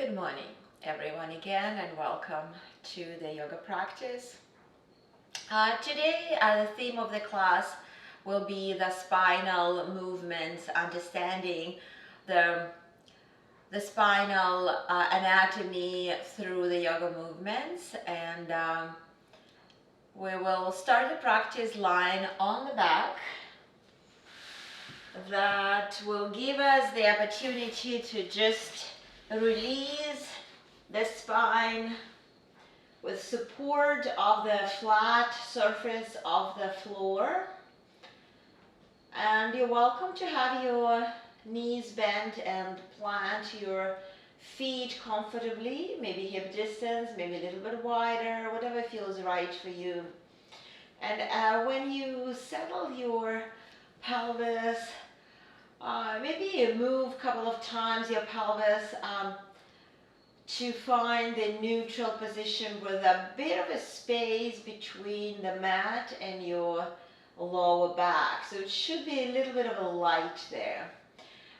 Good morning, everyone, again, and welcome to the yoga practice. Today, the theme of the class will be the spinal movements, understanding the spinal anatomy through the yoga movements, and we will start the practice lying on the back. That will give us the opportunity to just release the spine with support of the flat surface of the floor. And you're welcome to have your knees bent and plant your feet comfortably, maybe hip distance, maybe a little bit wider, whatever feels right for you. And when you settle your pelvis, maybe you move a couple of times your pelvis to find the neutral position with a bit of a space between the mat and your lower back. So it should be a little bit of a light there.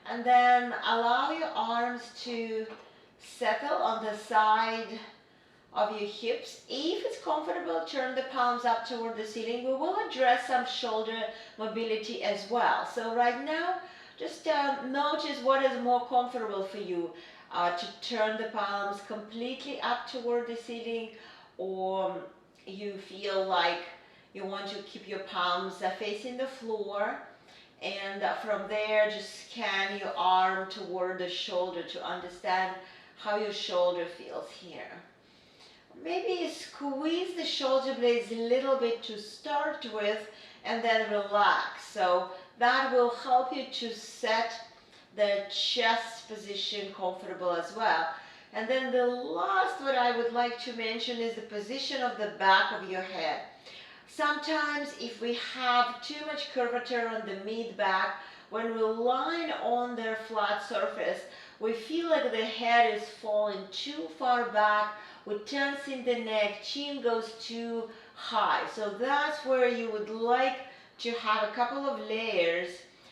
And then allow your arms to settle on the side of your hips. If it's comfortable, turn the palms up toward the ceiling. We will address some shoulder mobility as well. So right now, just notice what is more comfortable for you, to turn the palms completely up toward the ceiling, or you feel like you want to keep your palms facing the floor, and from there just scan your arm toward the shoulder to understand how your shoulder feels here. Maybe squeeze the shoulder blades a little bit to start with and then relax. So that will help you to set the chest position comfortable as well. And then the last what I would like to mention is the position of the back of your head. Sometimes if we have too much curvature on the mid-back, when we line on their flat surface, we feel like the head is falling too far back, we tense in the neck, chin goes too high. So that's where you would like to have a couple of layers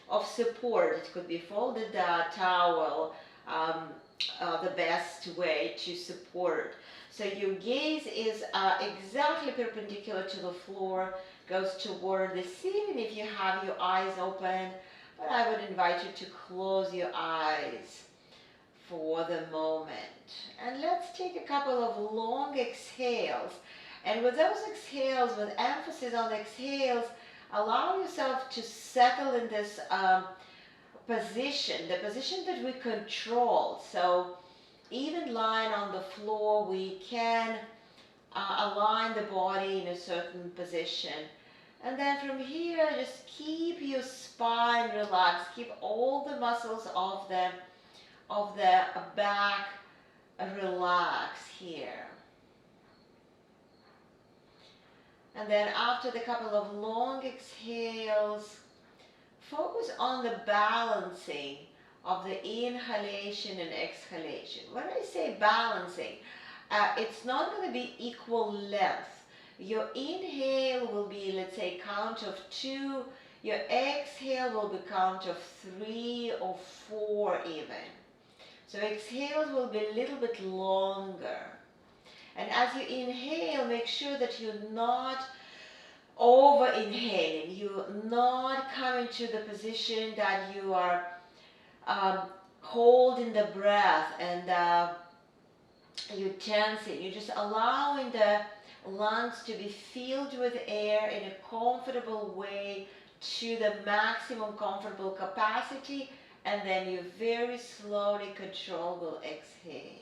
of support. It could be folded towel, the best way to support. So your gaze is exactly perpendicular to the floor, goes toward the ceiling if you have your eyes open, but I would invite you to close your eyes for the moment. And let's take a couple of long exhales. And with those exhales, with emphasis on the exhales, allow yourself to settle in this position, the position that we control. So even lying on the floor, we can align the body in a certain position. And then from here, just keep your spine relaxed. Keep all the muscles of the back relaxed here. And then after the couple of long exhales, focus on the balancing of the inhalation and exhalation. When I say balancing, it's not going to be equal length. Your inhale will be, let's say, count of 2. Your exhale will be count of 3 or 4 even. So exhales will be a little bit longer. And as you inhale, make sure that you're not over inhaling. You're not coming to the position that you are holding the breath and you're tensing. You're just allowing the lungs to be filled with air in a comfortable way to the maximum comfortable capacity, and then you very slowly, controllable exhale.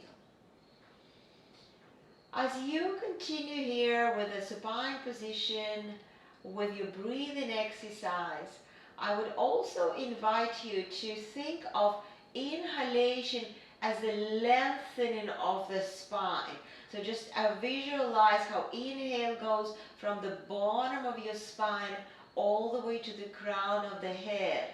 As you continue here with the supine position, with your breathing exercise, I would also invite you to think of inhalation as the lengthening of the spine. So just visualize how inhale goes from the bottom of your spine all the way to the crown of the head.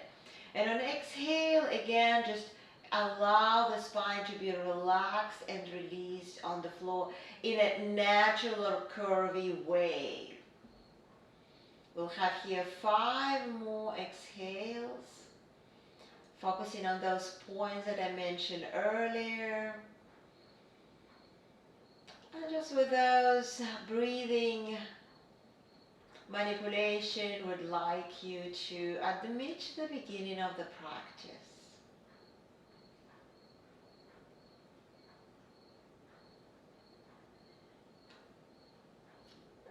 And on exhale, again, just allow the spine to be relaxed and released on the floor in a natural or curvy way. We'll have here 5 more exhales, focusing on those points that I mentioned earlier. And just with those breathing manipulation, would like you to admit the beginning of the practice.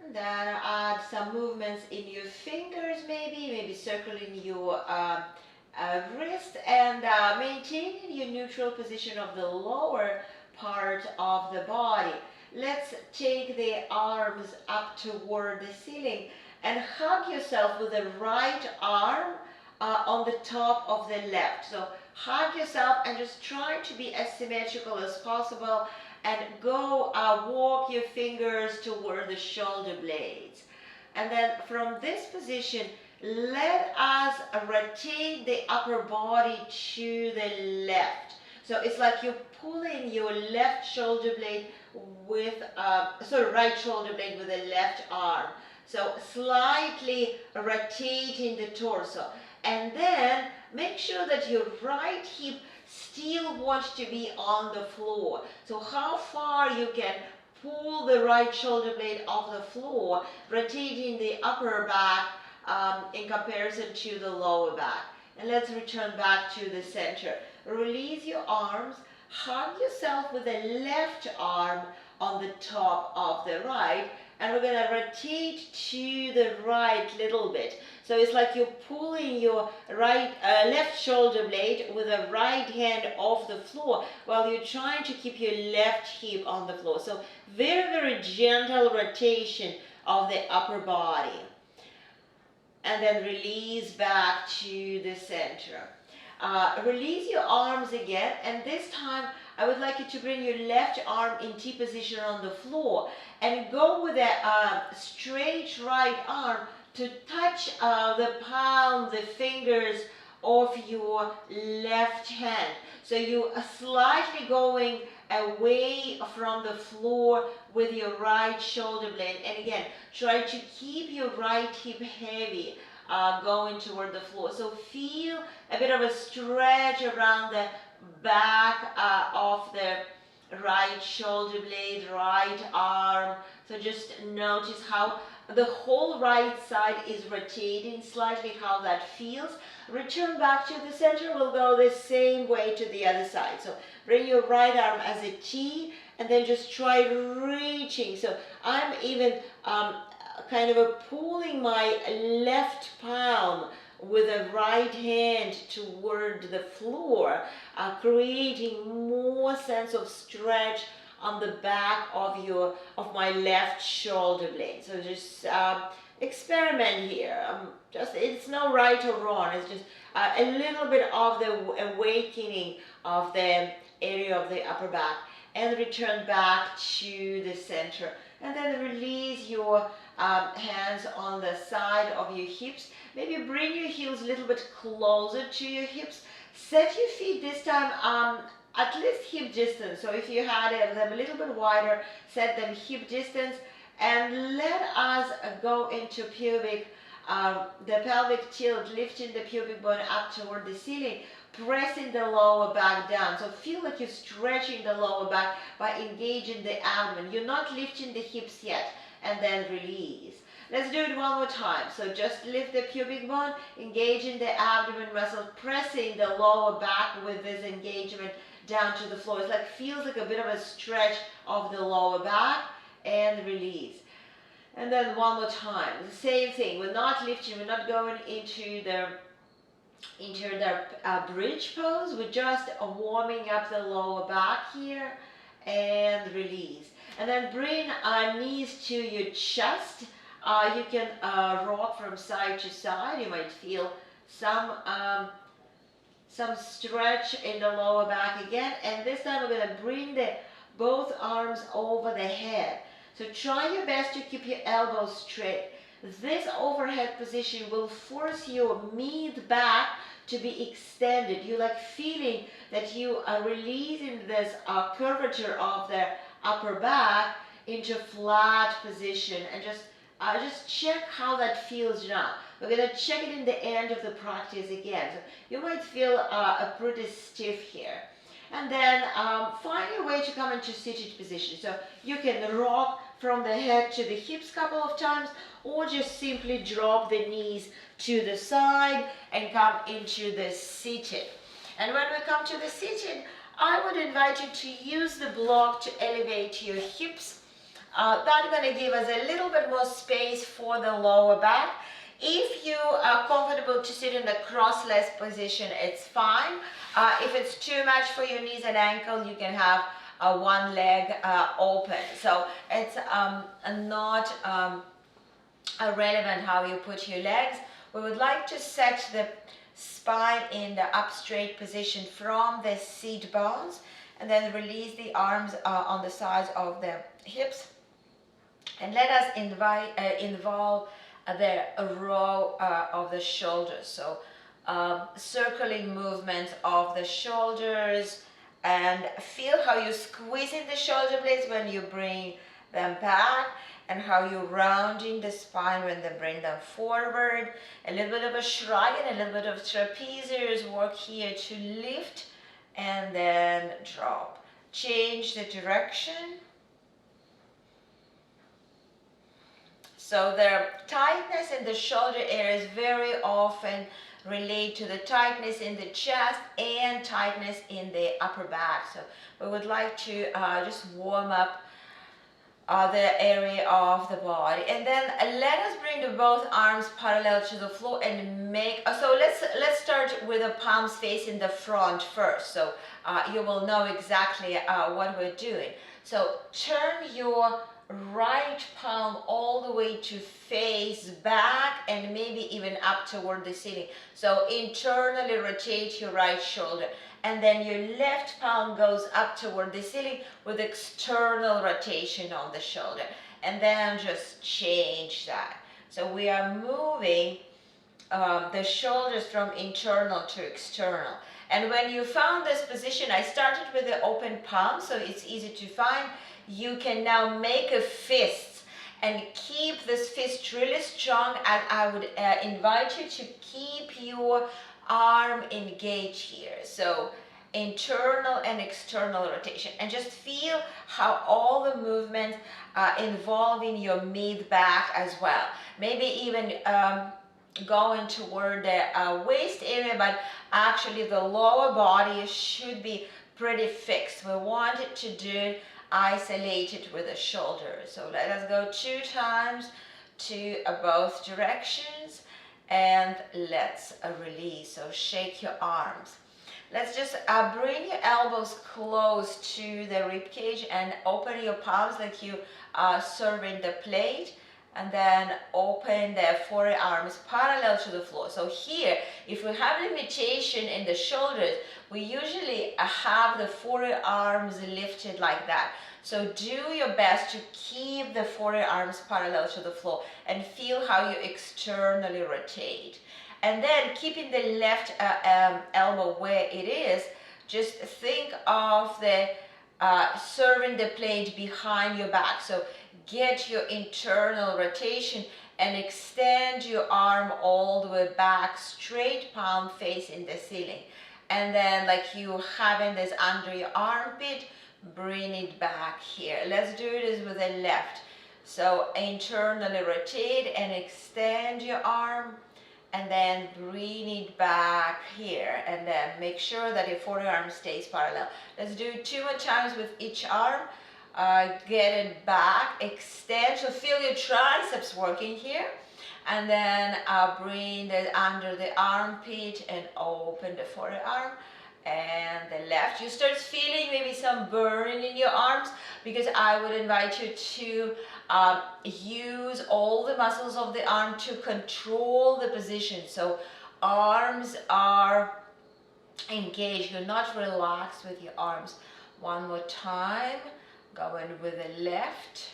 And then add some movements in your fingers, maybe circling your wrist, and maintaining your neutral position of the lower part of the body. Let's take the arms up toward the ceiling and hug yourself with the right arm on the top of the left. So hug yourself and just try to be as symmetrical as possible, and go walk your fingers toward the shoulder blades. And then from this position, let us rotate the upper body to the left. So it's like you're pulling your left shoulder blade with, right shoulder blade with the left arm. So slightly rotating the torso. And then make sure that your right hip still wants to be on the floor. So how far you can pull the right shoulder blade off the floor, rotating the upper back in comparison to the lower back. And let's return back to the center. Release your arms, hug yourself with the left arm on the top of the right, and we're going to rotate to the right a little bit. So it's like you're pulling your left shoulder blade with the right hand off the floor while you're trying to keep your left hip on the floor. So very, very gentle rotation of the upper body. And then release back to the center. Release your arms again, and this time I would like you to bring your left arm in T position on the floor and go with a straight right arm to touch the palm, the fingers of your left hand. So you are slightly going away from the floor with your right shoulder blade. And again, try to keep your right hip heavy going toward the floor. So feel a bit of a stretch around the back of the right shoulder blade, right arm. So just notice how the whole right side is rotating slightly, how that feels. Return back to the center. We'll go the same way to the other side. So bring your right arm as a T, and then just try reaching. So I'm even kind of pulling my left palm with the right hand toward the floor, creating more sense of stretch on the back of my left shoulder blade. So just experiment here. It's no right or wrong. It's just a little bit of the awakening of the area of the upper back, and return back to the center. And then release your hands on the side of your hips. Maybe bring your heels a little bit closer to your hips. Set your feet this time at least hip distance. So if you had them a little bit wider, set them hip distance, and let us go into pubic, the pelvic tilt, lifting the pubic bone up toward the ceiling, pressing the lower back down. So feel like you're stretching the lower back by engaging the abdomen. You're not lifting the hips yet, and then release. Let's do it one more time. So just lift the pubic bone, engaging the abdomen muscle, pressing the lower back with this engagement down to the floor. It's like, feels like a bit of a stretch of the lower back, and release. And then one more time, the same thing. We're not lifting, we're not going into the bridge pose. We're just warming up the lower back here, and release. And then bring our knees to your chest. You can rock from side to side. You might feel some stretch in the lower back again. And this time we're going to bring both arms over the head. So try your best to keep your elbows straight. This overhead position will force your mid back to be extended. You like feeling that you are releasing this curvature of the upper back into flat position, and just check how that feels now. We're going to check it in the end of the practice again. So you might feel pretty stiff here. And then find your way to come into seated position. So you can rock from the head to the hips a couple of times, or just simply drop the knees to the side and come into the seated. And when we come to the seated, I would invite you to use the block to elevate your hips. That's going to give us a little bit more space for the lower back. If you are comfortable to sit in the cross-legged position, it's fine. If it's too much for your knees and ankle, you can have one leg open. So it's not relevant how you put your legs. We would like to set the spine in the up straight position from the seat bones, and then release the arms on the sides of the hips. And let us involve the row of the shoulders. So circling movements of the shoulders, and feel how you squeeze in the shoulder blades when you bring them back, and how you're rounding the spine when they bring them forward. A little bit of a shrug and a little bit of trapezius work here to lift and then drop. Change the direction. So the tightness in the shoulder areas very often relate to the tightness in the chest and tightness in the upper back. So we would like to just warm up the area of the body. And then let us bring the both arms parallel to the floor and make, so let's start with the palms facing the front first. So you will know exactly what we're doing. So turn your right palm all the way to face back and maybe even up toward the ceiling. So internally rotate your right shoulder, and then your left palm goes up toward the ceiling with external rotation on the shoulder, and then just change that. So we are moving the shoulders from internal to external. And when you found this position, I started with the open palm, so it's easy to find. You can now make a fist and keep this fist really strong, and I would invite you to keep your arm engaged here. So internal and external rotation, and just feel how all the movement involving your mid back as well. Maybe even going toward the waist area, but actually the lower body should be pretty fixed. We want it to do isolated with the shoulder. So let us go 2 times to both directions, and let's release. So shake your arms. Let's just bring your elbows close to the rib cage and open your palms like you are serving the plate, and then open the forearms parallel to the floor. So here, if we have limitation in the shoulders, we usually have the forearms lifted like that. So do your best to keep the forearms parallel to the floor and feel how you externally rotate. And then keeping the left elbow where it is, just think of the serving the plate behind your back. So get your internal rotation and extend your arm all the way back, straight palm facing the ceiling. And then like you having this under your armpit, bring it back here. Let's do this with the left. So internally rotate and extend your arm, and then bring it back here, and then make sure that your forearm stays parallel. Let's do 2 more times with each arm. Get it back, extend, so feel your triceps working here, and then bring it under the armpit and open the forearm. And the left, you start feeling maybe some burning in your arms, because I would invite you to use all the muscles of the arm to control the position. So arms are engaged, you're not relaxed with your arms. One more time, going with the left.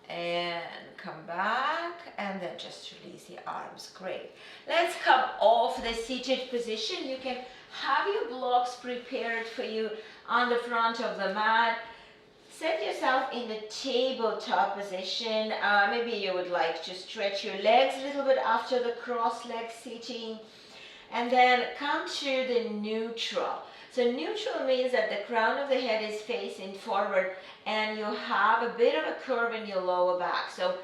And come back, and then just release the arms. Great. Let's come off the seated position. You can have your blocks prepared for you on the front of the mat. Set yourself in the tabletop position. Maybe you would like to stretch your legs a little bit after the cross leg sitting. And then come to the neutral. So neutral means that the crown of the head is facing forward and you have a bit of a curve in your lower back. So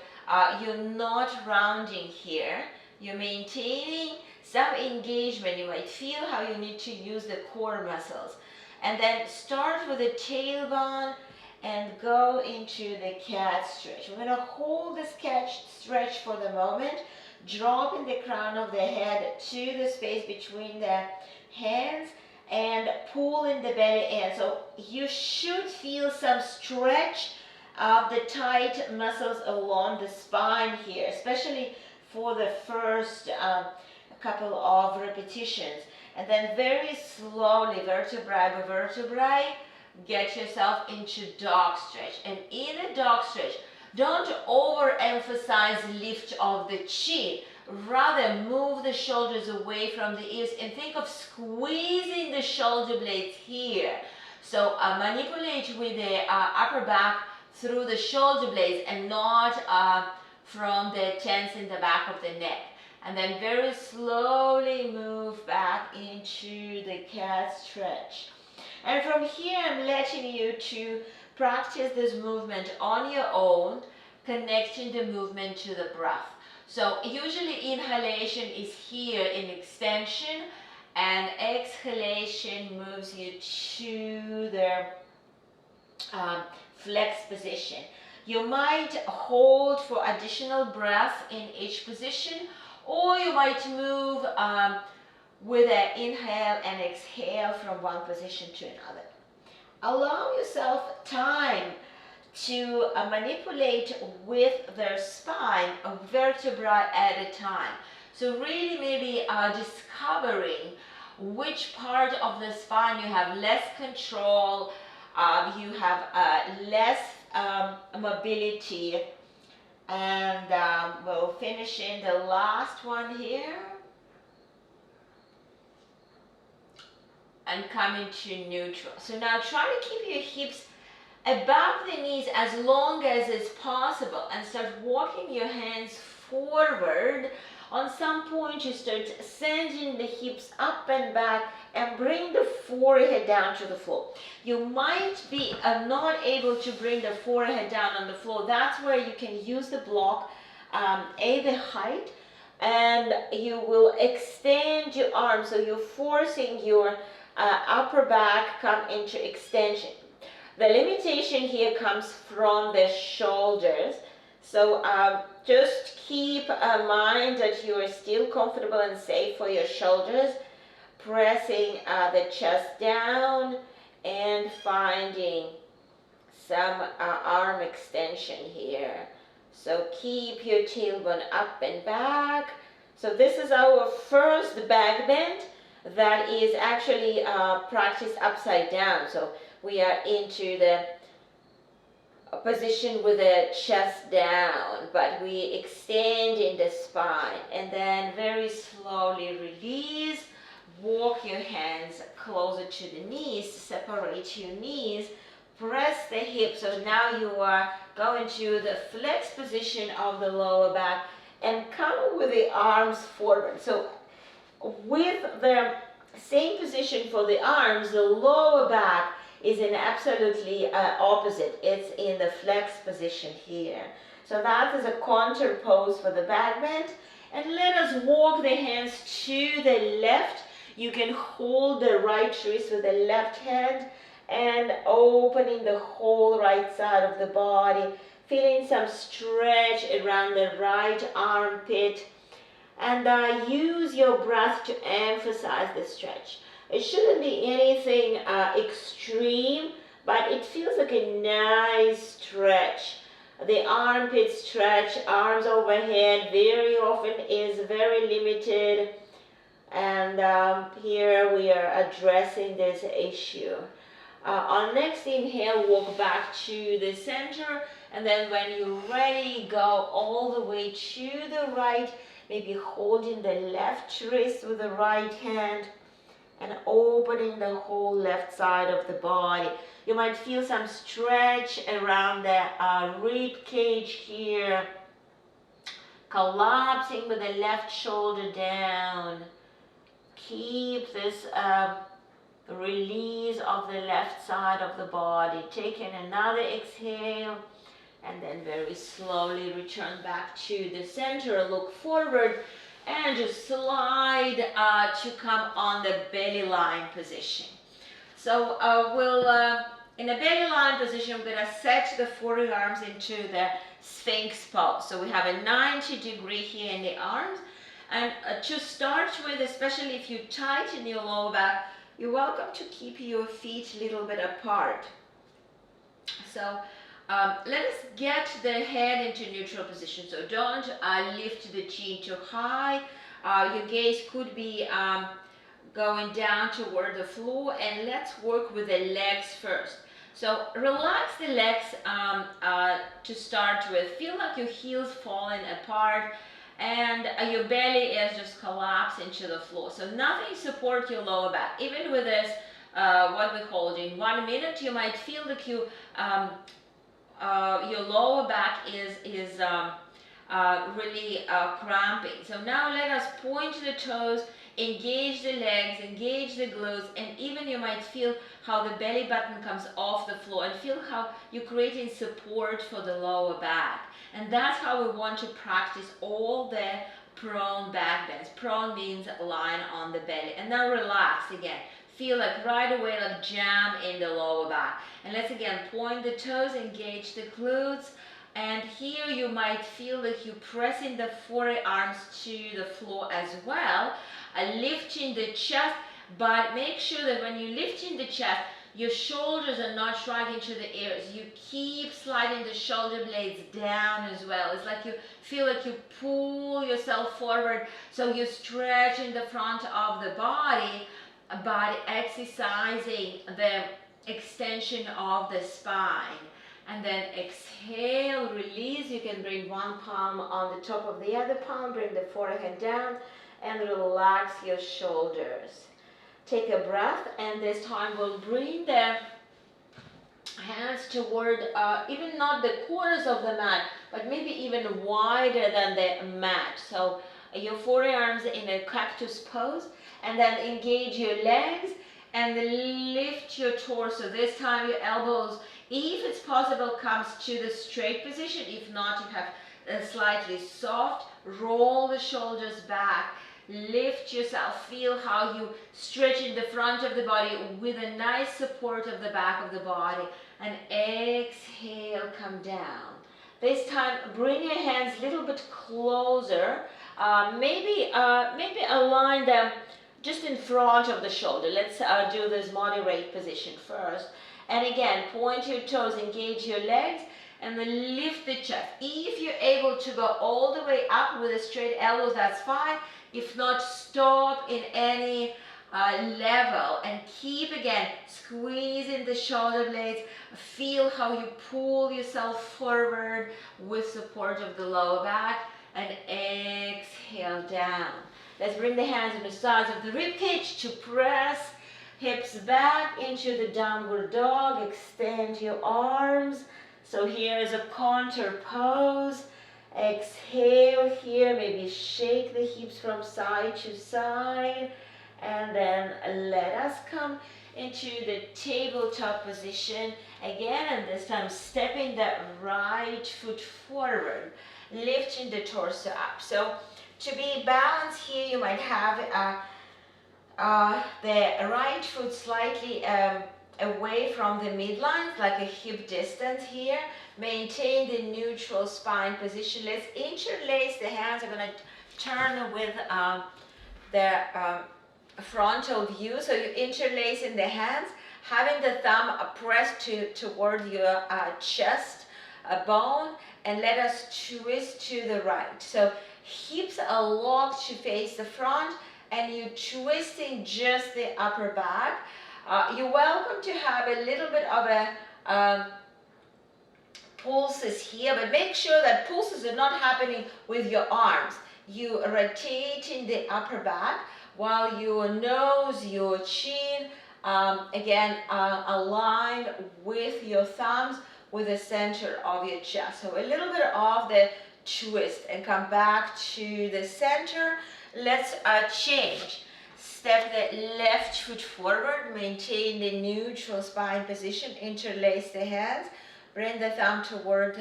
you're not rounding here. You're maintaining some engagement. You might feel how you need to use the core muscles. And then start with the tailbone and go into the cat stretch. We're going to hold this cat stretch for the moment, dropping the crown of the head to the space between the hands and pulling the belly in. So you should feel some stretch of the tight muscles along the spine here, especially for the first couple of repetitions. And then very slowly, vertebrae by vertebrae, get yourself into dog stretch. And in a dog stretch, don't overemphasize lift of the chin. Rather, move the shoulders away from the ears and think of squeezing the shoulder blades here. So manipulate with the upper back through the shoulder blades and not from the tense in the back of the neck. And then very slowly move back into the cat stretch. And from here, I'm letting you to practice this movement on your own, connecting the movement to the breath. So usually inhalation is here in extension and exhalation moves you to the flex position. You might hold for additional breath in each position, or you might move with an inhale and exhale from one position to another. Allow yourself time to manipulate with their spine a vertebra at a time. So really maybe discovering which part of the spine you have less control, you have less mobility, and we'll finish in the last one here. And come into neutral. So now try to keep your hips above the knees as long as is possible and start walking your hands forward. On some point you start sending the hips up and back and bring the forehead down to the floor. You might be not able to bring the forehead down on the floor. That's where you can use the block, the height, and you will extend your arms. So you're forcing your upper back come into extension. The limitation here comes from the shoulders. So just keep in mind that you are still comfortable and safe for your shoulders. Pressing the chest down and finding some arm extension here. So keep your tailbone up and back. So this is our first back bend that is actually practiced upside down. So we are into the position with the chest down, but we extend in the spine and then very slowly release. Walk your hands closer to the knees, separate your knees, press the hips. So now you are going to the flex position of the lower back and come with the arms forward. So with the same position for the arms, the lower back is in absolutely opposite. It's in the flex position here. So that is a contour pose for the back bend. And let us walk the hands to the left. You can hold the right wrist with the left hand and opening the whole right side of the body, feeling some stretch around the right armpit. And use your breath to emphasize the stretch. It shouldn't be anything extreme, but it feels like a nice stretch. The armpit stretch, arms overhead, very often is very limited. And here we are addressing this issue. On next inhale, walk back to the center. And then when you're ready, go all the way to the right. Maybe holding the left wrist with the right hand and opening the whole left side of the body. You might feel some stretch around the rib cage here. Collapsing with the left shoulder down. keep this release of the left side of the body. Take in another exhale, and then very slowly return back to the center. Look forward and just slide to come on the belly line position. So in a belly line position, we're gonna set the forearms into the Sphinx pose. So we have a 90-degree here in the arms. And to start with, especially if you tighten your lower back, you're welcome to keep your feet a little bit apart. So let us get the head into neutral position. So don't lift the chin too high. Your gaze could be going down toward the floor, and let's work with the legs first. So relax the legs to start with. Feel like your heels falling apart, and your belly is just collapsed into the floor. So nothing support your lower back. Even with this, what we hold in 1 minute, you might feel like you your lower back is really cramping. So now let us point the toes, engage the legs, engage the glutes, and even you might feel how the belly button comes off the floor, and feel how you're creating support for the lower back. And that's how we want to practice all the prone back bends. Prone means lying on the belly. And now relax again. Feel like right away like jam in the lower back. And let's again point the toes, engage the glutes. And here you might feel that you're pressing the forearms to the floor as well, lifting the chest, but make sure that when you're lifting the chest, your shoulders are not shrinking to the ears. You keep sliding the shoulder blades down as well. It's like you feel like you pull yourself forward, so you're stretching the front of the body by exercising the extension of the spine. And then exhale, release. You can bring one palm on the top of the other palm, bring the forehead down, and relax your shoulders. Take a breath, and this time we'll bring the hands toward, even not the corners of the mat, but maybe even wider than the mat. So your forearms in a cactus pose, and then engage your legs and lift your torso. This time your elbows, if it's possible, comes to the straight position. If not, you have a slightly soft. Roll the shoulders back. Lift yourself. Feel how you stretch in the front of the body with a nice support of the back of the body. And exhale, come down. This time, bring your hands a little bit closer. Maybe align them just in front of the shoulder. Let's do this moderate position first. And again, point your toes, engage your legs, and then lift the chest. If you're able to go all the way up with the straight elbows, that's fine. If not, stop in any level and keep again squeezing the shoulder blades. Feel how you pull yourself forward with support of the lower back, and exhale down. Let's bring the hands on the sides of the rib cage to press hips back into the downward dog. Extend your arms. So here is a contour pose. Exhale here, maybe shake the hips from side to side, and then let us come into the tabletop position again, and this time stepping the right foot forward, lifting the torso up. So to be balanced here, you might have the right foot slightly away from the midline, like a hip distance here. Maintain the neutral spine position. Let's interlace the hands. I'm going to turn with the frontal view. So you interlace in the hands, having the thumb pressed toward your chest bone, and let us twist to the right. So hips are locked to face the front, and you're twisting just the upper back. You're welcome to have a little bit of a pulses here, but make sure that pulses are not happening with your arms. You rotating the upper back while your nose, your chin, again, aligned with your thumbs with the center of your chest. So a little bit of the twist and come back to the center. Let's change. step the left foot forward, maintain the neutral spine position, interlace the hands, bring the thumb toward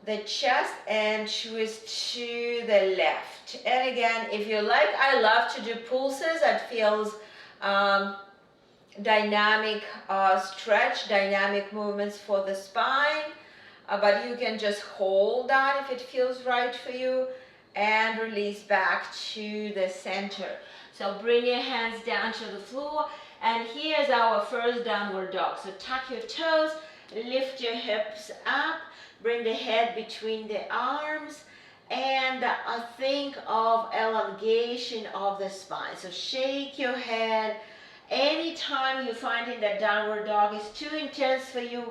the chest and twist to the left. And again, if you like, I love to do pulses. That feels dynamic stretch, dynamic movements for the spine. But you can just hold that if it feels right for you and release back to the center. So bring your hands down to the floor, and here's our first downward dog. So tuck your toes, lift your hips up, bring the head between the arms, and think of elongation of the spine. So shake your head. Anytime you find that downward dog is too intense for you,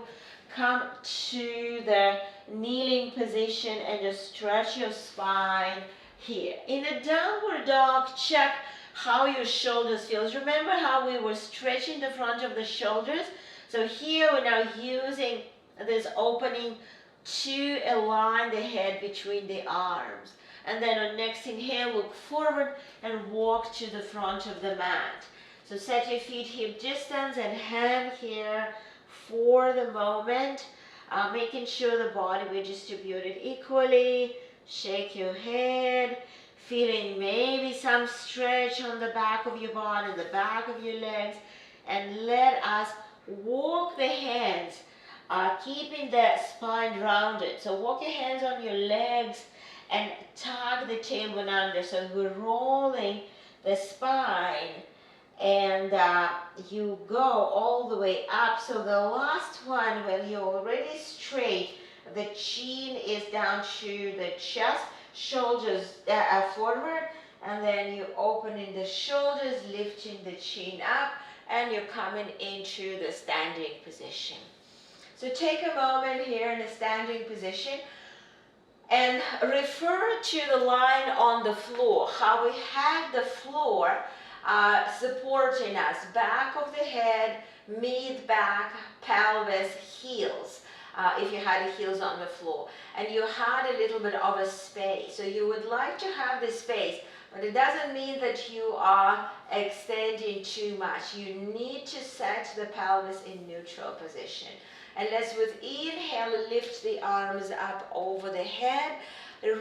come to the kneeling position and just stretch your spine here. In a downward dog, check how your shoulders feel. Remember how we were stretching the front of the shoulders? So here we're now using this opening to align the head between the arms. And then on next inhale, look forward and walk to the front of the mat. So set your feet hip distance and hang here for the moment, making sure the body will distribute it equally. Shake your head, feeling maybe some stretch on the back of your body, the back of your legs, and let us walk the hands, keeping the spine rounded. So walk your hands on your legs and tuck the tailbone under. So we're rolling the spine, and you go all the way up. So the last one, when you're already straight, the chin is down to the chest, shoulders forward, and then you open in the shoulders, lifting the chin up, and you're coming into the standing position. So take a moment here in the standing position and refer to the line on the floor, how we had the floor supporting us, back of the head, mid back, pelvis, heels, if you had the heels on the floor, and you had a little bit of a space. So you would like to have the space, but it doesn't mean that you are extending too much. You need to set the pelvis in neutral position. And let's, with inhale, lift the arms up over the head,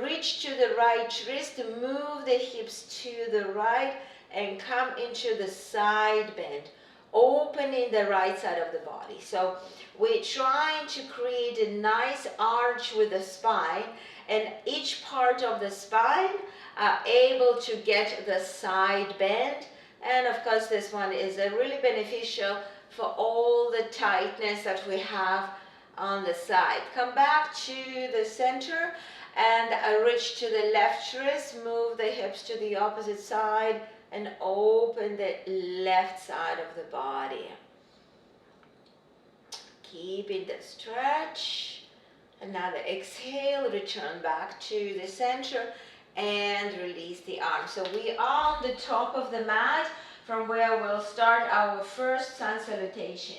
reach to the right wrist, move the hips to the right, and come into the side bend, opening the right side of the body. So we're trying to create a nice arch with the spine, and each part of the spine are able to get the side bend. And of course, this one is really beneficial for all the tightness that we have on the side. Come back to the center and reach to the left wrist, move the hips to the opposite side, and open the left side of the body. Keeping the stretch. Another exhale, return back to the center and release the arms. So we are on the top of the mat, from where we'll start our first sun salutation.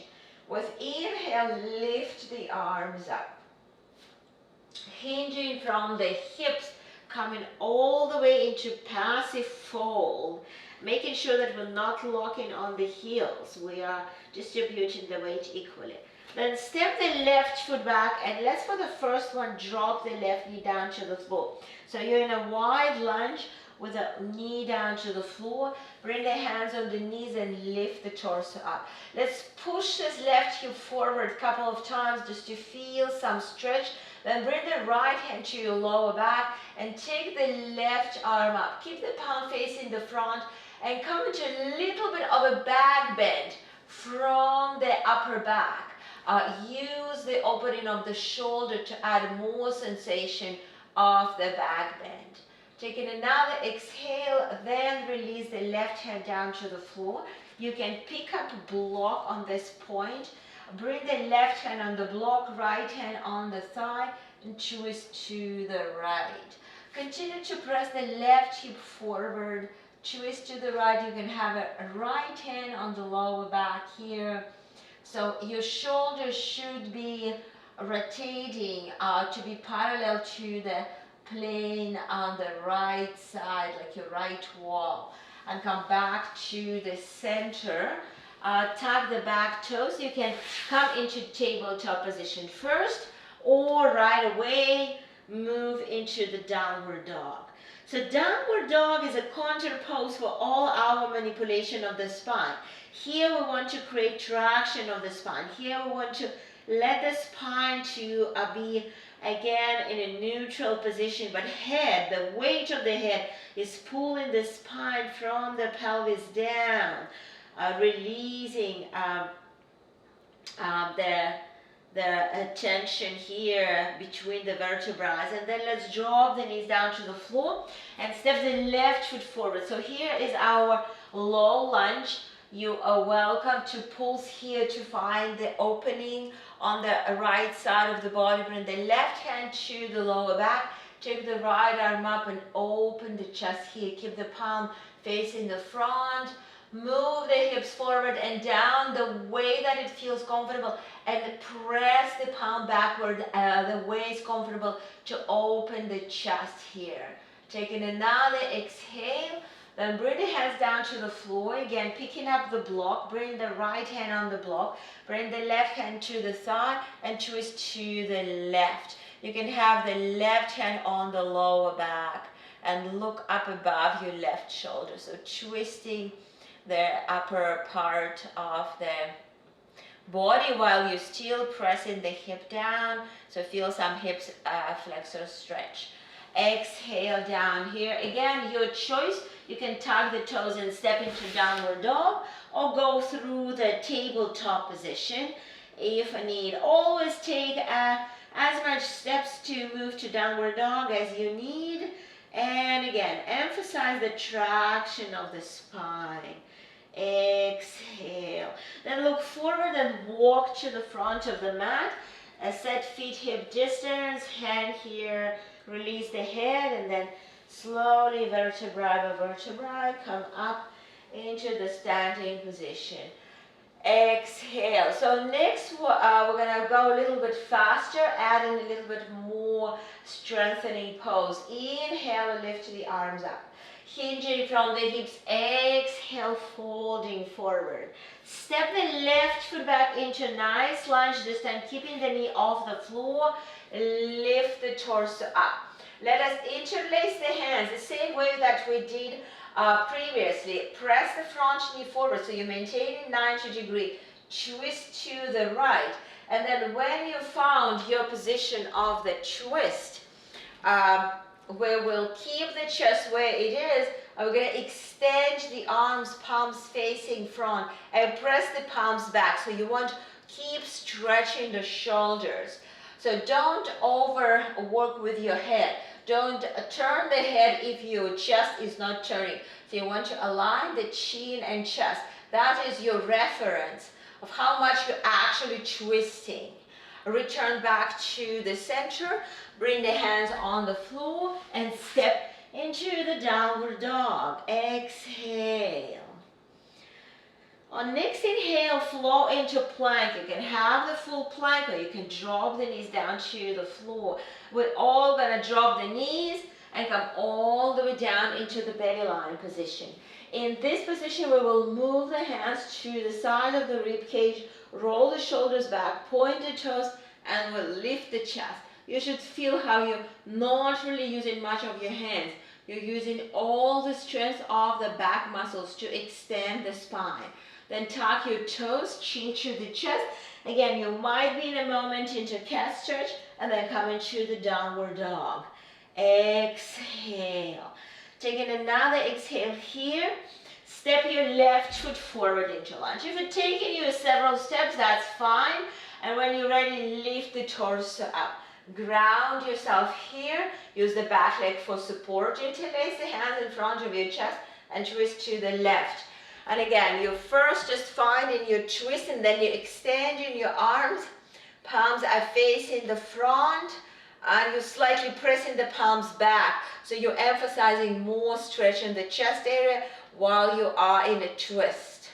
With inhale, lift the arms up, hinging from the hips, coming all the way into passive fold, making sure that we're not locking on the heels. We are distributing the weight equally. Then step the left foot back, and let's, for the first one, drop the left knee down to the floor. So you're in a wide lunge with the knee down to the floor. Bring the hands on the knees and lift the torso up. Let's push this left hip forward a couple of times just to feel some stretch. Then bring the right hand to your lower back and take the left arm up. Keep the palm facing the front and come into a little bit of a back bend from the upper back. Use the opening of the shoulder to add more sensation of the back bend. Taking another exhale, then release the left hand down to the floor. You can pick up block on this point. Bring the left hand on the block, right hand on the thigh, and twist to the right. Continue to press the left hip forward, twist to the right. You can have a right hand on the lower back here. So your shoulders should be rotating to be parallel to the plane on the right side, like your right wall. and come back to the center. Tuck the back toes. You can come into tabletop position first, or right away move into the downward dog. So downward dog is a contour pose for all our manipulation of the spine. Here we want to create traction of the spine. Here we want to let the spine to be again in a neutral position, but head, the weight of the head is pulling the spine from the pelvis down, releasing the tension here between the vertebrae. And then let's drop the knees down to the floor and step the left foot forward. So here is our low lunge. You are welcome to pulse here to find the opening on the right side of the body. Bring the left hand to the lower back. Take the right arm up and open the chest here. Keep the palm facing the front. Move the hips forward and down the way that it feels comfortable, and press the palm backward the way it's comfortable to open the chest here. Taking another exhale, then bring the hands down to the floor. Again, picking up the block, bring the right hand on the block, bring the left hand to the side and twist to the left. You can have the left hand on the lower back and look up above your left shoulder. So twisting the upper part of the body while you're still pressing the hip down. So feel some hips flexor stretch. Exhale down here. Again, your choice. You can tuck the toes and step into downward dog, or go through the tabletop position if need. Always take as much steps to move to downward dog as you need. And again, emphasize the traction of the spine. Exhale. Then look forward and walk to the front of the mat. Set feet hip distance, hand here, release the head, and then slowly vertebrae by vertebrae come up into the standing position. Exhale. So next we're going to go a little bit faster, adding a little bit more strengthening pose. Inhale and lift the arms up. Hinging from the hips, exhale, folding forward. Step the left foot back into nice lunge, this time keeping the knee off the floor. Lift the torso up. Let us interlace the hands the same way that we did previously. Press the front knee forward so you maintain a 90-degree. Twist to the right. And then when you found your position of the twist, where we'll keep the chest where it is, and we're going to extend the arms, palms facing front, and press the palms back. So you want to keep stretching the shoulders. So don't overwork with your head. Don't turn the head if your chest is not turning. So you want to align the chin and chest. That is your reference of how much you're actually twisting. Return back to the center. Bring the hands on the floor and step into the downward dog. Exhale. On next inhale, flow into plank. You can have the full plank, or you can drop the knees down to the floor. We're all going to drop the knees and come all the way down into the belly line position. In this position, we will move the hands to the side of the rib cage, roll the shoulders back, point the toes, and we'll lift the chest. You should feel how you're not really using much of your hands. You're using all the strength of the back muscles to extend the spine. Then tuck your toes, chin to the chest. Again, you might be in a moment into calf stretch, and then come into the downward dog. Exhale. Taking another exhale here. Step your left foot forward into lunge. If it's taking you several steps, that's fine. And when you're ready, lift the torso up. Ground yourself here. Use the back leg for support. Interlace the hands in front of your chest and twist to the left. And again, you first just finding your twist, and then you extending your arms. Palms are facing the front, and you're slightly pressing the palms back. So you're emphasizing more stretch in the chest area while you are in a twist.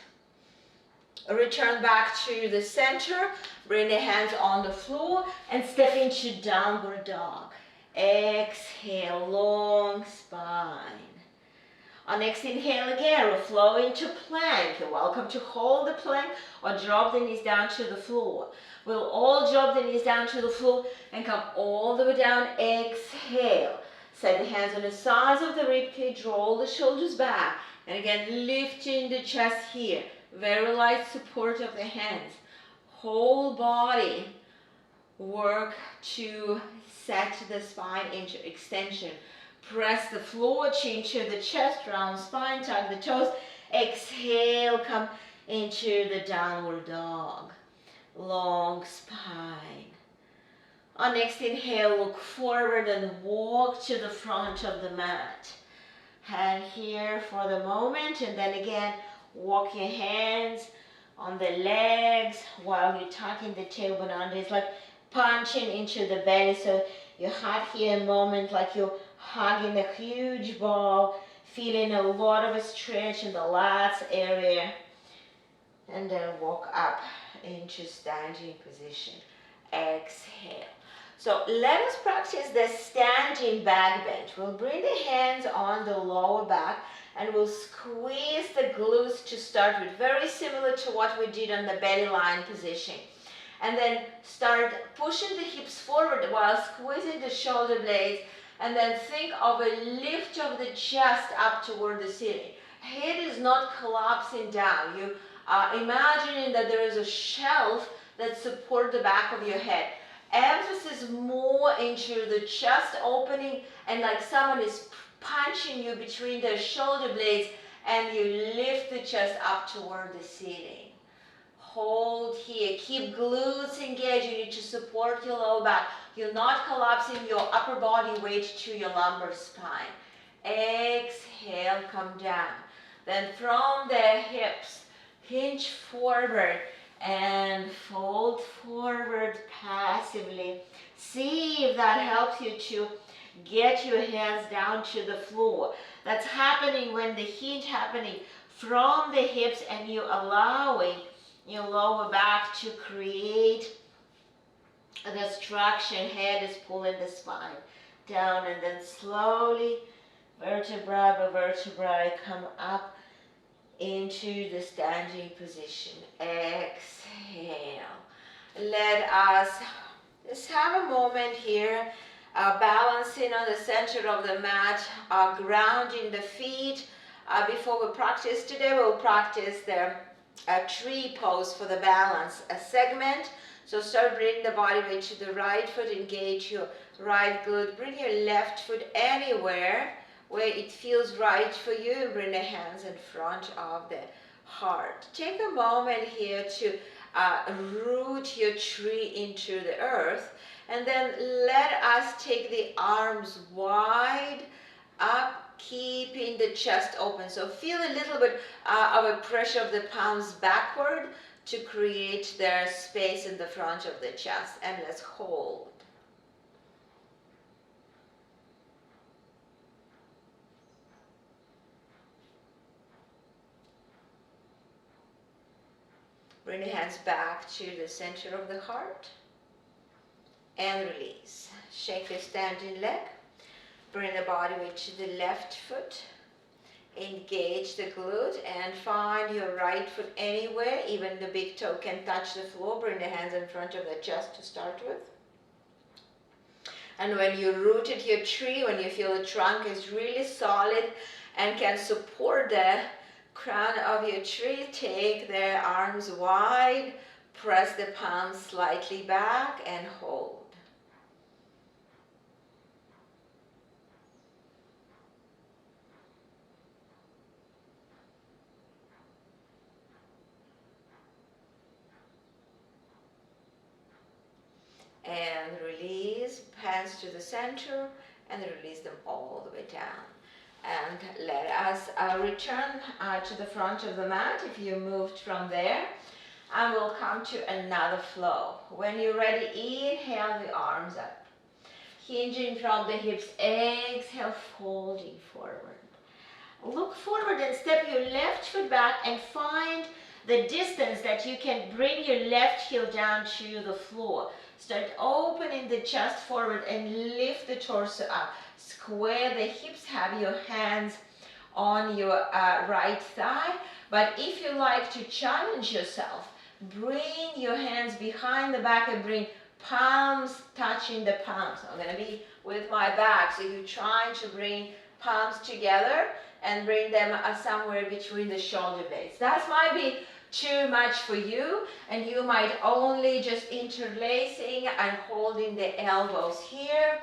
Return back to the center. Bring the hands on the floor and step into downward dog. Exhale, long spine. On next inhale again, we'll flow into plank. You're welcome to hold the plank or drop the knees down to the floor. We'll all drop the knees down to the floor and come all the way down. Exhale. Set the hands on the sides of the ribcage, roll the shoulders back. And again, lifting the chest here. Very light support of the hands. Whole body work to set the spine into extension. Press the floor, chin to the chest, round spine, tuck the toes. Exhale, come into the downward dog. Long spine. On next inhale, look forward and walk to the front of the mat. Hand here for the moment, and then again, walk your hands on the legs while you're tucking the tailbone under. It's like punching into the belly, so you have here a moment like you're hugging a huge ball, feeling a lot of a stretch in the lats area, and then walk up into standing position. Exhale. So let us practice the standing back bend. We'll bring the hands on the lower back and we'll squeeze the glutes to start with, very similar to what we did on the belly line position. And then start pushing the hips forward while squeezing the shoulder blades, and then think of a lift of the chest up toward the ceiling. Head is not collapsing down. You are imagining that there is a shelf that supports the back of your head. Emphasis more into the chest opening, and like someone is punching you between the shoulder blades, and you lift the chest up toward the ceiling. Hold here. Keep glutes engaged. You need to support your lower back. You're not collapsing your upper body weight to your lumbar spine. Exhale, come down. Then from the hips, hinge forward and fold forward passively. See if that helps you to get your hands down to the floor. That's happening when the hinge happening from the hips, and you're allowing your lower back to create the structure. Head is pulling the spine down, and then slowly, vertebra by vertebra, come up into the standing position. Exhale. Let us just have a moment here, balancing on the center of the mat, grounding the feet. Before we practice today, we'll practice the tree pose for the balance segment. So start bringing the body weight to the right foot, engage your right glute, bring your left foot anywhere where it feels right for you, and bring the hands in front of the heart. Take a moment here to root your tree into the earth, and then let us take the arms wide up, keeping the chest open. So feel a little bit of a pressure of the palms backward to create the space in the front of the chest, and let's hold. Bring the hands back to the center of the heart and release. Shake your standing leg. Bring the body weight to the left foot. Engage the glute and find your right foot anywhere. Even the big toe can touch the floor. Bring the hands in front of the chest to start with. And when you rooted your tree, when you feel the trunk is really solid and can support the crown of your tree, take the arms wide, press the palms slightly back and hold. And release, hands to the center, and release them all the way down. And let us return to the front of the mat if you moved from there, and we'll come to another flow. When you're ready, inhale the arms up, hinging from the hips. Exhale, folding forward. Look forward and step your left foot back and find the distance that you can bring your left heel down to the floor. Start opening the chest forward and lift the torso up. Square the hips, have your hands on your right thigh. But if you like to challenge yourself, bring your hands behind the back and bring palms touching the palms. I'm going to be with my back, so you're trying to bring palms together and bring them somewhere between the shoulder blades. That might be too much for you, and you might only just interlacing and holding the elbows here,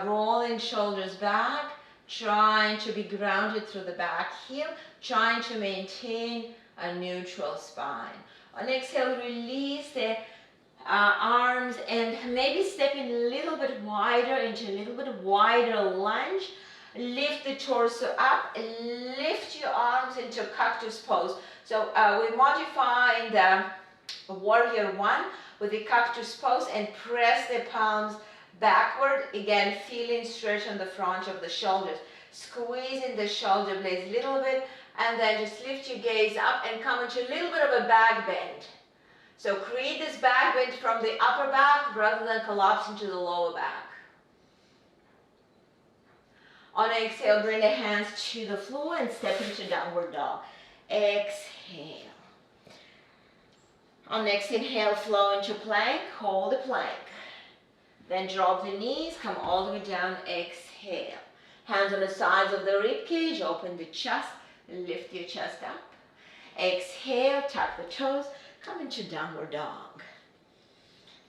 rolling shoulders back, trying to be grounded through the back heel, trying to maintain a neutral spine. On exhale, release the arms and maybe stepping a little bit wider into a little bit wider lunge. Lift the torso up, lift your arms into cactus pose. So we're modifying the warrior one with the cactus pose and press the palms backward. Again, feeling stretch on the front of the shoulders. Squeezing the shoulder blades a little bit, and then just lift your gaze up and come into a little bit of a back bend. So create this back bend from the upper back rather than collapse into the lower back. On exhale, bring the hands to the floor and step into downward dog. Exhale. On next inhale, flow into plank, hold the plank. Then drop the knees, come all the way down, exhale. Hands on the sides of the rib cage, open the chest, lift your chest up. Exhale, tap the toes, come into downward dog.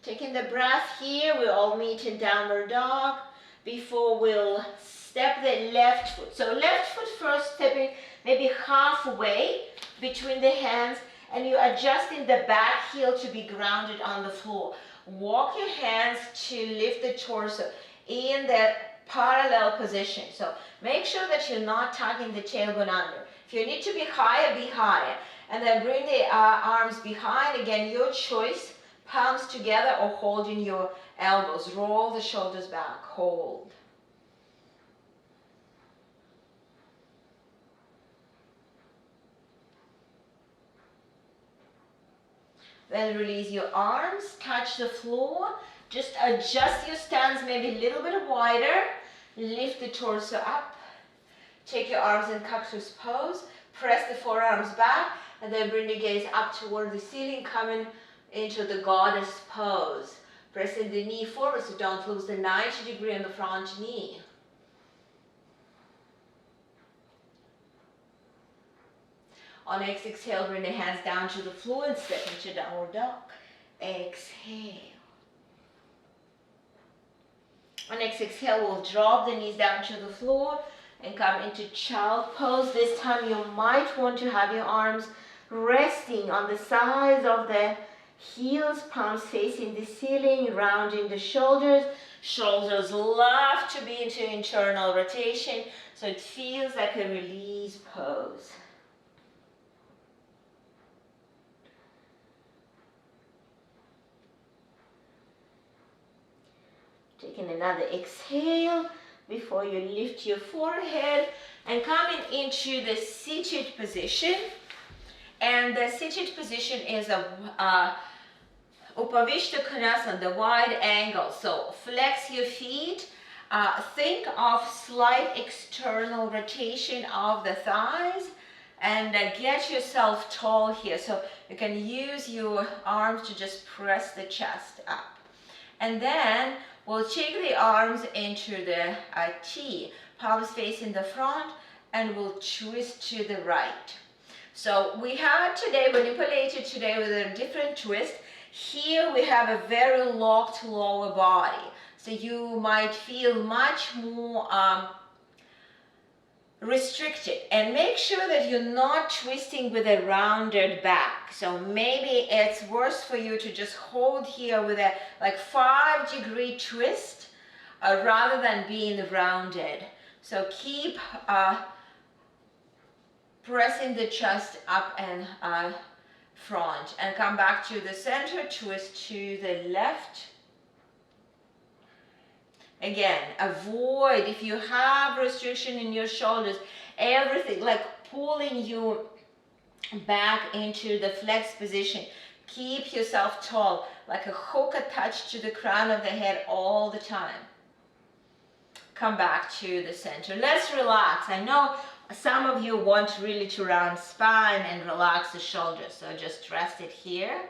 Taking the breath here, we all meet in downward dog. Before we'll step the left foot. So left foot first, stepping maybe halfway between the hands, and you're adjusting the back heel to be grounded on the floor. Walk your hands to lift the torso in the parallel position. So make sure that you're not tucking the tailbone under. If you need to be higher, be higher. And then bring the arms behind. Again, your choice. Palms together or holding your elbows. Roll the shoulders back. Hold. Then release your arms, touch the floor. Just adjust your stance maybe a little bit wider. Lift the torso up. Take your arms in cactus pose. Press the forearms back, and then bring the gaze up toward the ceiling, coming into the goddess pose. Pressing the knee forward so don't lose the 90 degree on the front knee. On next exhale, bring the hands down to the floor and step into downward dog. Exhale. On next exhale, we'll drop the knees down to the floor and come into child pose. This time you might want to have your arms resting on the sides of the heels, palms facing the ceiling, rounding the shoulders. Shoulders love to be into internal rotation, so it feels like a release pose. Taking another exhale before you lift your forehead and coming into the seated position. And the seated position is a Upavishta Konasana, the wide angle. So flex your feet. Think of slight external rotation of the thighs, and get yourself tall here. So you can use your arms to just press the chest up. And then we'll take the arms into the T, palms facing the front, and we'll twist to the right. So we have today, manipulated today with a different twist. Here we have a very locked lower body. So you might feel much more restricted, and make sure that you're not twisting with a rounded back. So maybe it's worse for you to just hold here with a like 5-degree twist rather than being rounded. So keep pressing the chest up and front, and come back to the center, twist to the left. Again, avoid, if you have restriction in your shoulders, everything like pulling you back into the flex position. Keep yourself tall, like a hook attached to the crown of the head all the time. Come back to the center. Let's relax. I know Some of you want really to round spine and relax the shoulders, so just rest it here.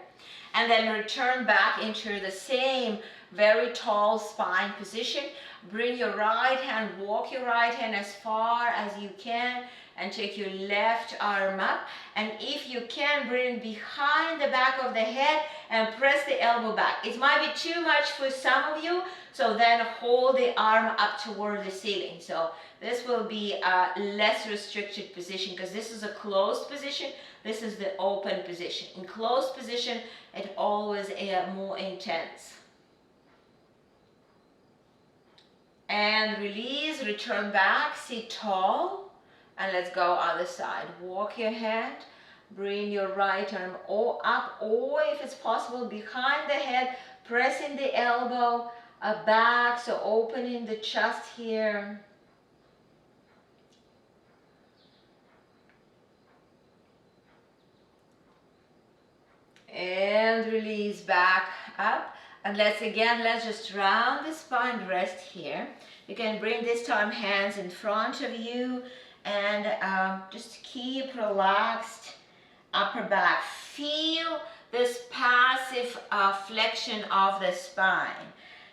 And then return back into the same very tall spine position. Bring your right hand, walk your right hand as far as you can, and take your left arm up. And if you can, bring it behind the back of the head and press the elbow back. It might be too much for some of you, so then hold the arm up toward the ceiling. So this will be a less restricted position because this is a closed position. This is the open position. In closed position, it's always more intense. And release, return back, sit tall. And let's go other side. Walk your hand, bring your right arm up, or if it's possible, behind the head, pressing the elbow back, so opening the chest here. And release back up. And let's just round the spine, rest here. You can bring this time hands in front of you and just keep relaxed upper back. Feel this passive flexion of the spine.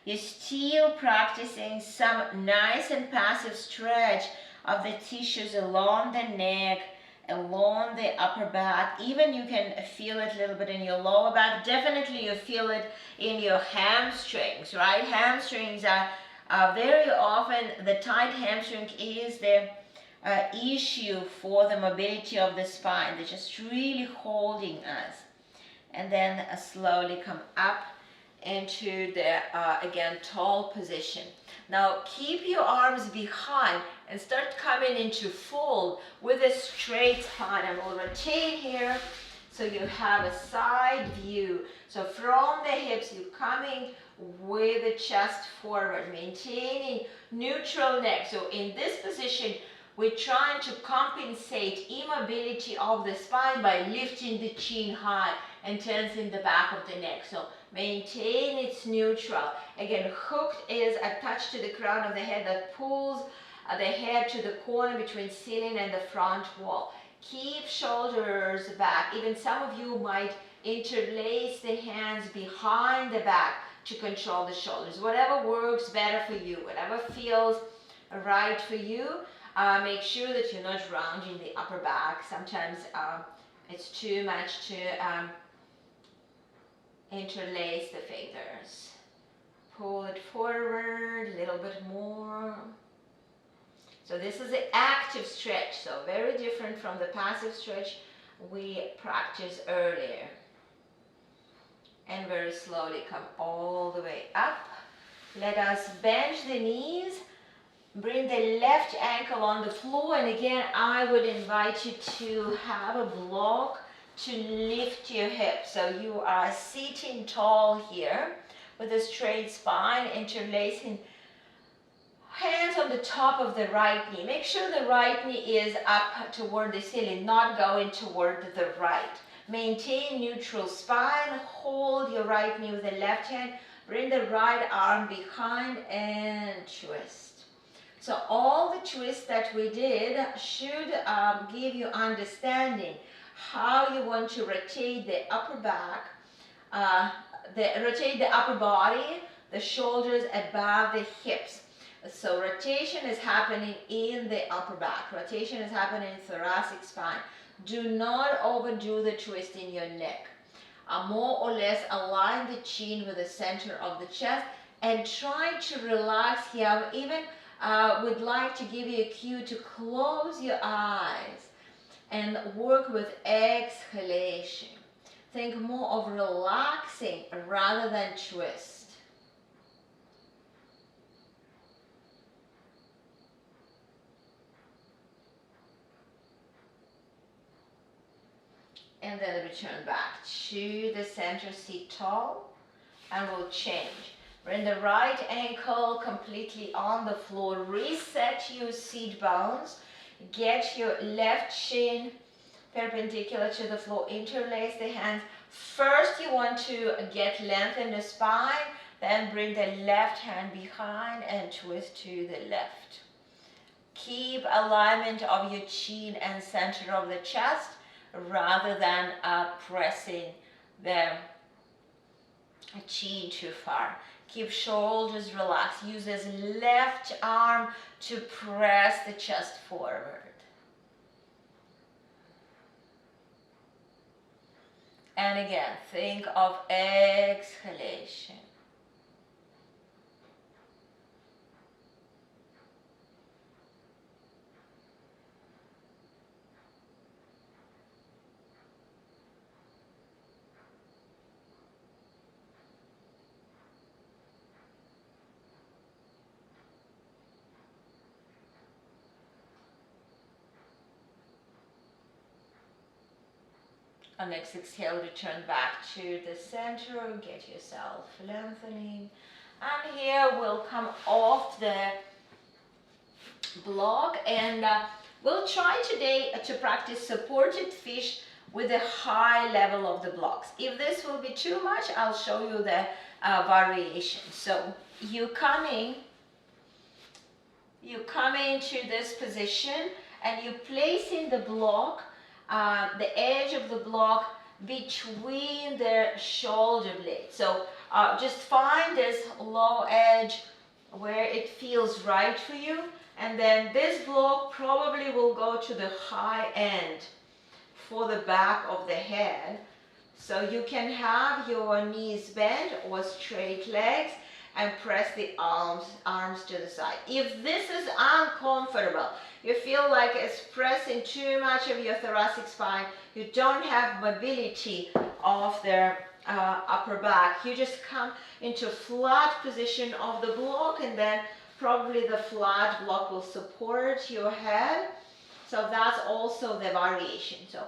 You're still practicing some nice and passive stretch of the tissues along the neck, along the upper back. Even you can feel it a little bit in your lower back. Definitely you feel it in your hamstrings, right? Hamstrings are very often, the tight hamstring is the issue for the mobility of the spine. They're just really holding us. And then slowly come up into the, again, tall position. Now keep your arms behind and start coming into fold with a straight spine. And we'll rotate here so you have a side view. So from the hips, you're coming with the chest forward, maintaining neutral neck. So in this position, we're trying to compensate immobility of the spine by lifting the chin high and tensing the back of the neck. So maintain its neutral. Again, hooked is attached to the crown of the head that pulls the head to the corner between ceiling and the front wall. Keep shoulders back. Even some of you might interlace the hands behind the back to control the shoulders. Whatever works better for you, whatever feels right for you. Make sure that you're not rounding the upper back. Sometimes it's too much to interlace the fingers. Pull it forward a little bit more. So this is the active stretch, so very different from the passive stretch we practiced earlier. And very slowly come all the way up. Let us bend the knees. Bring the left ankle on the floor, and again I would invite you to have a block to lift your hips. So you are sitting tall here with a straight spine, interlacing hands on the top of the right knee. Make sure the right knee is up toward the ceiling, not going toward the right. Maintain neutral spine. Hold your right knee with the left hand. Bring the right arm behind and twist. So all the twists that we did should give you understanding how you want to rotate the upper back, rotate the upper body, the shoulders above the hips. So rotation is happening in the upper back. Rotation is happening in thoracic spine. Do not overdo the twist in your neck. More or less align the chin with the center of the chest and try to relax here. Even would like to give you a cue to close your eyes and work with exhalation. Think more of relaxing rather than twist. And then return back to the center, sit tall, and we'll change. Bring the right ankle completely on the floor. Reset your seat bones. Get your left shin perpendicular to the floor. Interlace the hands. First you want to get length in the spine. Then bring the left hand behind and twist to the left. Keep alignment of your chin and center of the chest rather than pressing the chin too far. Keep shoulders relaxed. Use this left arm to press the chest forward. And again, think of exhalation. On next exhale, return back to the center, get yourself lengthening. And here we'll come off the block, and we'll try today to practice supported fish with a high level of the blocks. If this will be too much, I'll show you the variation. So you come into this position and you place in the block, the edge of the block between the shoulder blades. So just find this low edge where it feels right for you, and then this block probably will go to the high end for the back of the head. So you can have your knees bent or straight legs and press the arms to the side. If this is uncomfortable, you feel like it's pressing too much of your thoracic spine, you don't have mobility of the upper back, you just come into flat position of the block, and then probably the flat block will support your head. So that's also the variation. So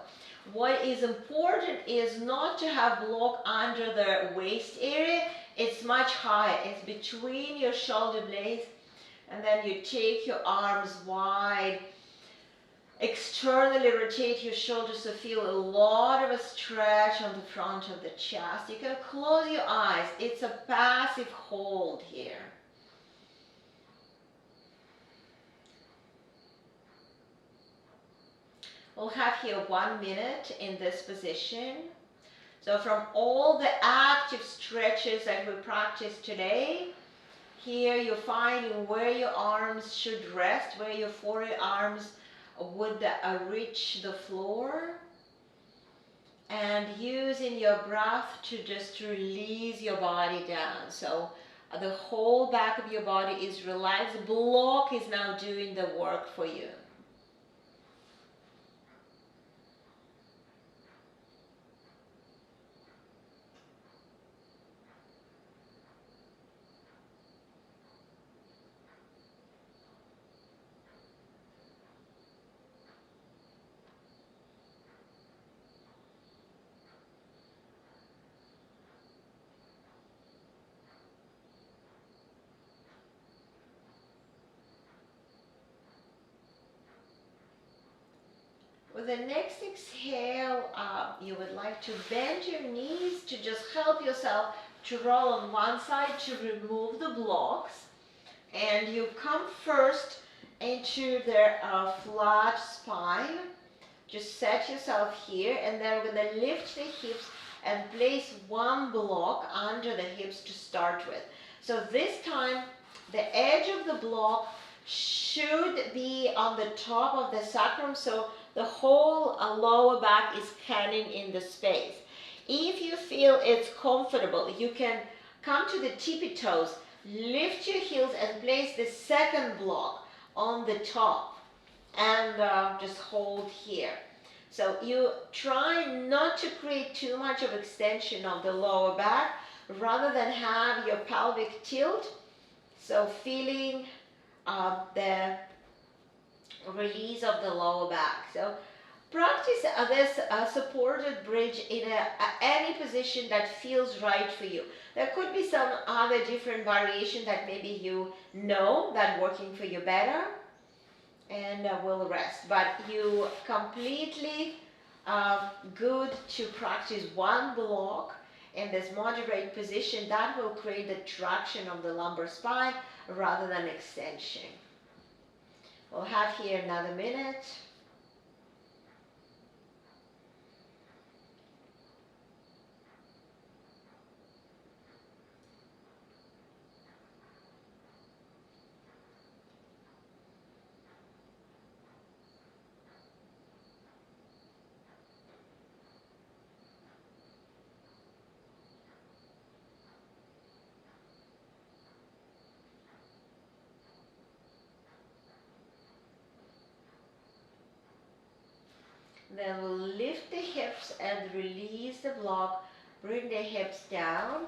what is important is not to have block under the waist area. It's much higher. It's between your shoulder blades, and then you take your arms wide. Externally rotate your shoulders to feel a lot of a stretch on the front of the chest. You can close your eyes. It's a passive hold here. We'll have here 1 minute in this position. So from all the active stretches that we practiced today, here you're finding where your arms should rest, where your forearms would reach the floor, and using your breath to just release your body down. So the whole back of your body is relaxed. The block is now doing the work for you. With the next exhale, you would like to bend your knees to just help yourself to roll on one side to remove the blocks. And you come first into the flat spine. Just set yourself here, and then we're going to lift the hips and place one block under the hips to start with. So this time, the edge of the block should be on the top of the sacrum, so the whole lower back is canning in the space. If you feel it's comfortable, you can come to the tippy toes, lift your heels and place the second block on the top, and just hold here. So you try not to create too much of extension of the lower back, rather than have your pelvic tilt. So feeling the release of the lower back. So practice this supported bridge in any position that feels right for you. There could be some other different variation that maybe you know that working for you better, and will rest. But you completely good to practice one block in this moderate position. That will create the traction of the lumbar spine rather than extension. We'll have here another minute. Then we'll lift the hips and release the block. Bring the hips down.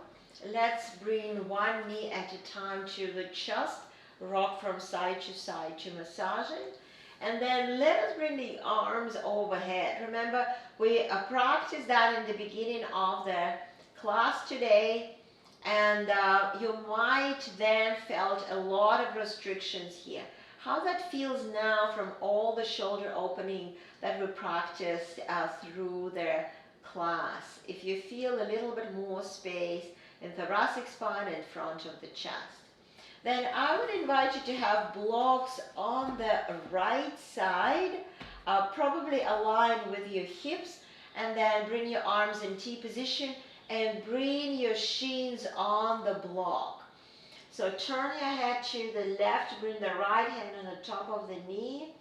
Let's bring one knee at a time to the chest. Rock from side to massage it. And then let us bring the arms overhead. Remember, we practiced that in the beginning of the class today. And you might then felt a lot of restrictions here. How that feels now from all the shoulder opening that we practiced through the class. If you feel a little bit more space in thoracic spine in front of the chest. Then I would invite you to have blocks on the right side, probably aligned with your hips, and then bring your arms in T position and bring your shins on the block. So turn your head to the left, bring the right hand on the top of the knee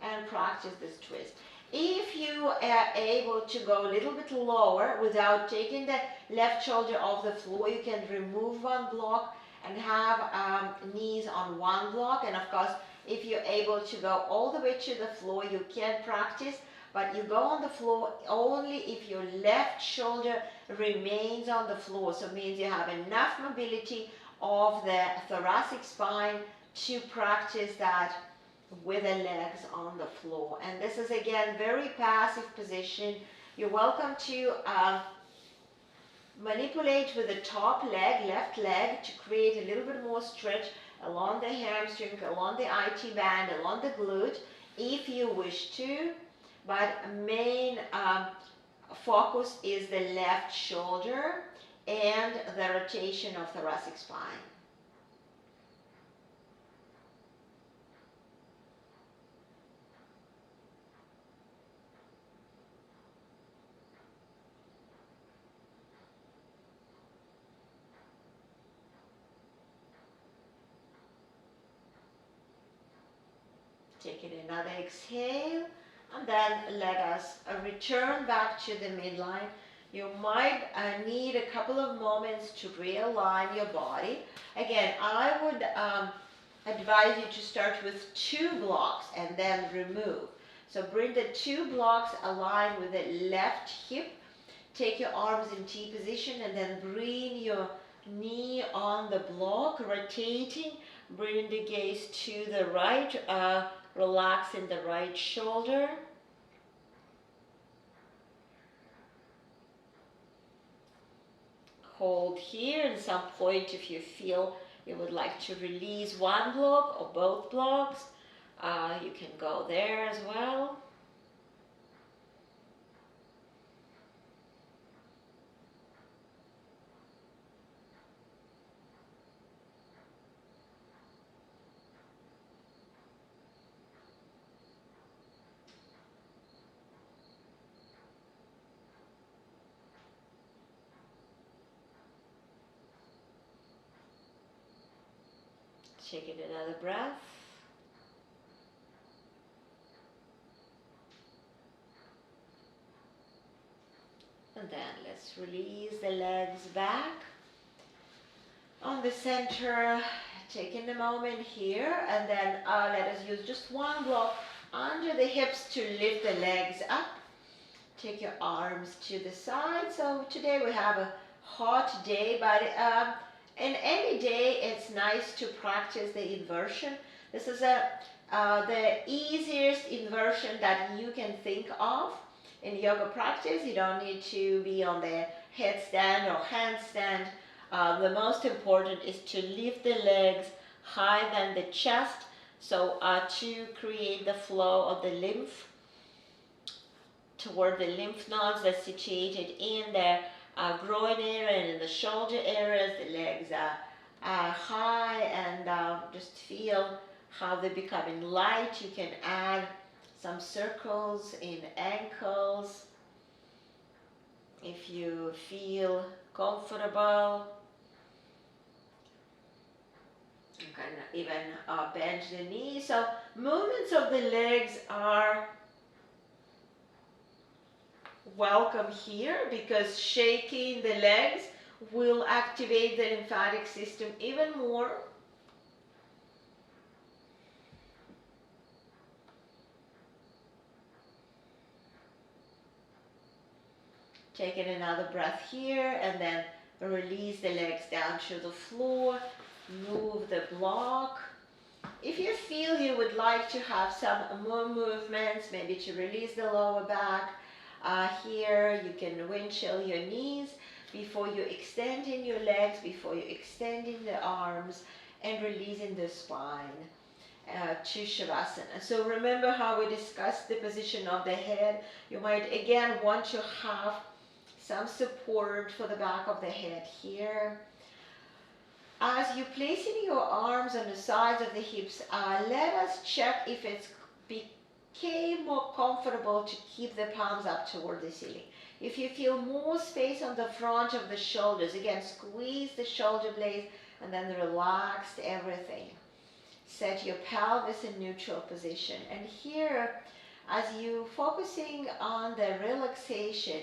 and practice this twist. If you are able to go a little bit lower without taking the left shoulder off the floor, you can remove one block and have knees on one block. And of course, if you're able to go all the way to the floor, you can practice, but you go on the floor only if your left shoulder remains on the floor. So it means you have enough mobility of the thoracic spine to practice that with the legs on the floor. And this is again very passive position. You're welcome to manipulate with the top leg, left leg, to create a little bit more stretch along the hamstring, along the IT band, along the glute, if you wish to. But main focus is the left shoulder and the rotation of thoracic spine. Take it another exhale, and then let us return back to the midline. You might need a couple of moments to realign your body. Again, I would advise you to start with 2 blocks and then remove. So bring the 2 blocks aligned with the left hip. Take your arms in T position and then bring your knee on the block, rotating. Bring the gaze to the right, relaxing the right shoulder. Hold here, and some point if you feel you would like to release one block or both blocks, you can go there as well. Take it another breath. And then let's release the legs back. On the center, taking a moment here, and then let us use just one block under the hips to lift the legs up. Take your arms to the side. So today we have a hot day, but in any day, it's nice to practice the inversion. This is the easiest inversion that you can think of in yoga practice. You don't need to be on the headstand or handstand. The most important is to lift the legs higher than the chest, so to create the flow of the lymph toward the lymph nodes that's situated in the groin area and in the shoulder areas. The legs are high, and just feel how they're becoming light. You can add some circles in ankles if you feel comfortable. You can even bend the knees. So movements of the legs are welcome here because shaking the legs will activate the lymphatic system even more. Taking another breath here and then release the legs down to the floor. Move the block. If you feel you would like to have some more movements, maybe to release the lower back, here you can wind chill your knees before you extend in your legs, before you extend in the arms, and releasing the spine to Shavasana. So remember how we discussed the position of the head. You might again want to have some support for the back of the head here. As you placing your arms on the sides of the hips, let us check if it's became more comfortable to keep the palms up toward the ceiling. If you feel more space on the front of the shoulders, again, squeeze the shoulder blades and then relax everything. Set your pelvis in neutral position. And here, as you focusing on the relaxation,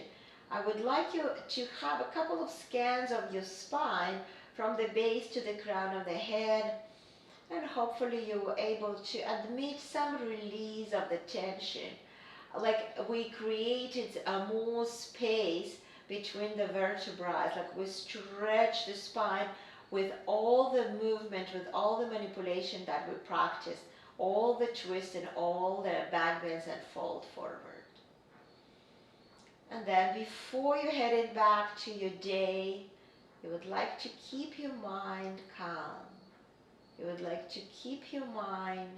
I would like you to have a couple of scans of your spine from the base to the crown of the head, and hopefully you were able to admit some release of the tension. Like we created a more space between the vertebrae, like we stretch the spine with all the movement, with all the manipulation that we practice, all the twist and all the back bends and fold forward. And then before you're headed back to your day, you would like to keep your mind calm. You would like to keep your mind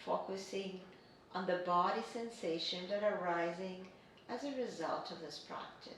focusing on the body sensation that are arising as a result of this practice.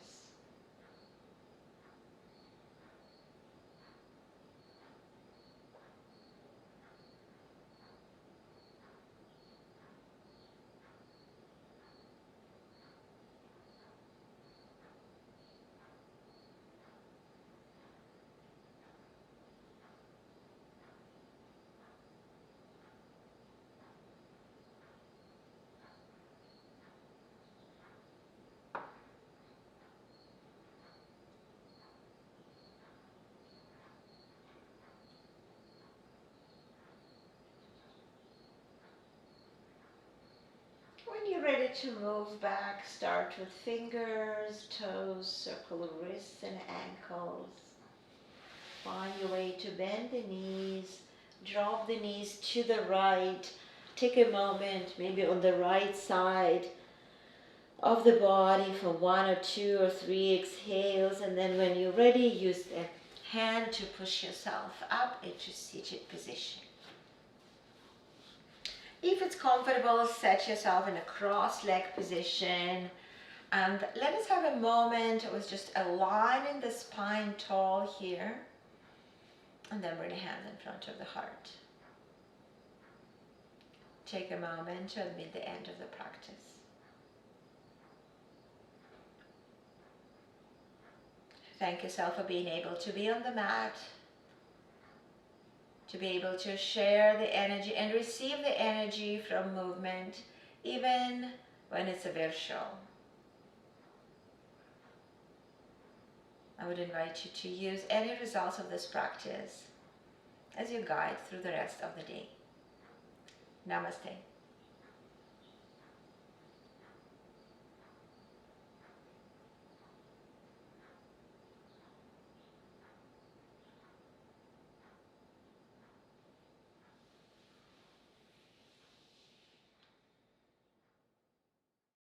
When you're ready to move back, start with fingers, toes, circle of wrists and ankles. Find your way to bend the knees, drop the knees to the right. Take a moment, maybe on the right side of the body for 1 or 2 or 3 exhales, and then when you're ready, use the hand to push yourself up into seated position. If it's comfortable, set yourself in a cross-leg position, and let us have a moment with just aligning the spine tall here, and then bring the hands in front of the heart. Take a moment to admit the end of the practice. Thank yourself for being able to be on the mat, to be able to share the energy and receive the energy from movement, even when it's a virtual. I would invite you to use any results of this practice as you guide through the rest of the day. Namaste.